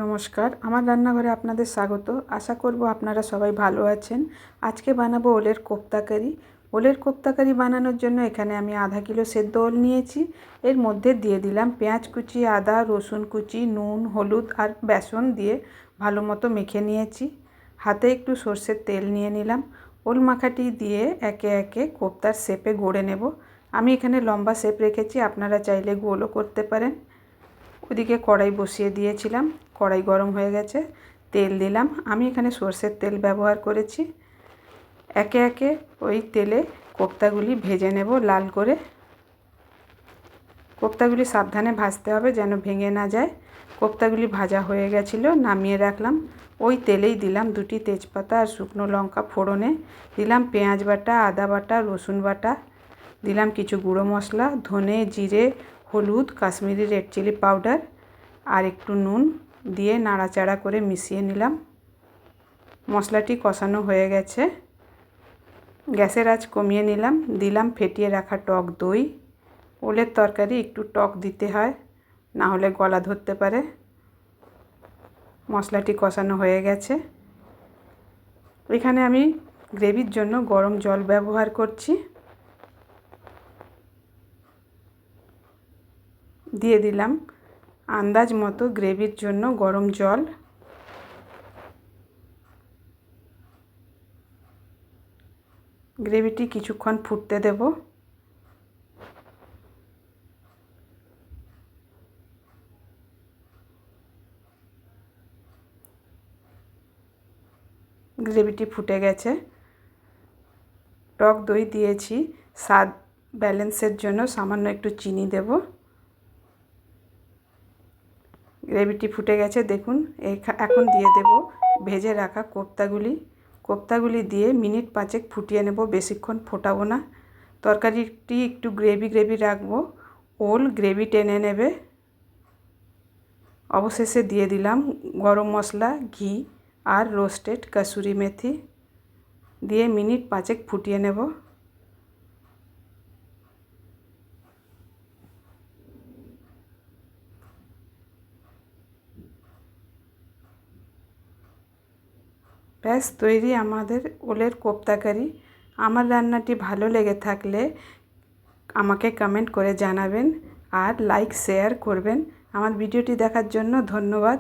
নমস্কার, আমার রান্নাঘরে আপনাদের স্বাগত। আশা করব আপনারা সবাই ভালো আছেন। আজকে বানাবো ওলের কোপ্তা কারি। ওলের কোপ্তা কারি বানানোর জন্য এখানে আমি আধা কিলো সেদ্ধ ওল নিয়েছি। এর মধ্যে দিয়ে দিলাম পেঁয়াজ কুচি, আদা রসুন কুচি, নুন, হলুদ আর বেসন দিয়ে ভালো মতো মেখে নিয়েছি। হাতে একটু সর্ষের তেল নিয়ে নিলাম। ওল মাখাটি দিয়ে একে একে কোপ্তার শেপে গড়ে নেব। আমি এখানে লম্বা শেপ রেখেছি, আপনারা চাইলে গোলও করতে পারেন। ওদিকে কড়াই বসিয়ে দিয়েছিলাম, কড়াই গরম হয়ে গেছে, তেল দিলাম। আমি এখানে সর্ষের তেল ব্যবহার করেছি। একে একে ওই তেলে কোপ্তাগুলি ভেজে নেব লাল করে। কোপ্তাগুলি সাবধানে ভাজতে হবে যেন ভেঙে না যায়। কোপ্তাগুলি ভাজা হয়ে গেছিলো, নামিয়ে রাখলাম। ওই তেলেই দিলাম 2টি তেজপাতা আর শুকনো লঙ্কা ফোড়নে, দিলাম পেঁয়াজ বাটা, আদা বাটা, রসুন বাটা, দিলাম কিছু গুঁড়ো মশলা, ধনে, জিরে, হলুদ, কাশ্মীরি রেড চিলি পাউডার আর একটু নুন দিয়ে নাড়াচাড়া করে মিশিয়ে নিলাম। মশলাটি কষানো হয়ে গেছে, গ্যাসের আঁচ কমিয়ে নিলাম। দিলাম ফেটিয়ে রাখা টক দই। ওলের তরকারি একটু টক দিতে হয়, না হলে গলা ধরতে পারে। মশলাটি কষানো হয়ে গেছে। এখানে আমি গ্রেভির জন্য গরম জল ব্যবহার করছি। দিয়ে দিলাম আন্দাজ মতো গ্রেভির জন্য গরম জল। গ্রেভিটি কিছুক্ষণ ফুটতে দেব। গ্রেভিটি ফুটে গেছে। টক দই দিয়েছি, স্বাদ ব্যালেন্সের জন্য সামান্য একটু চিনি দেব। গ্রেভিটি ফুটে গেছে, দেখুন। এখন দিয়ে দেব ভেজে রাখা কোপ্তাগুলি দিয়ে মিনিট 5 ফুটিয়ে নেব, বেশিক্ষণ ফোটাবো না। তরকারিটি একটু গ্রেভি গ্রেভি রাখবো, ওল গ্রেভি টেনে নেবে। অবশেষে দিয়ে দিলাম গরম মশলা, ঘি আর রোস্টেড কসুরি মেথি দিয়ে মিনিট 5 ফুটিয়ে নেব। ব্যাস তৈরি আমাদের ওলের কোপ্তা কারি। আমার রান্নাটি ভালো লেগে থাকলে আমাকে কমেন্ট করে জানাবেন আর লাইক শেয়ার করবেন। আমার ভিডিওটি দেখার জন্য ধন্যবাদ।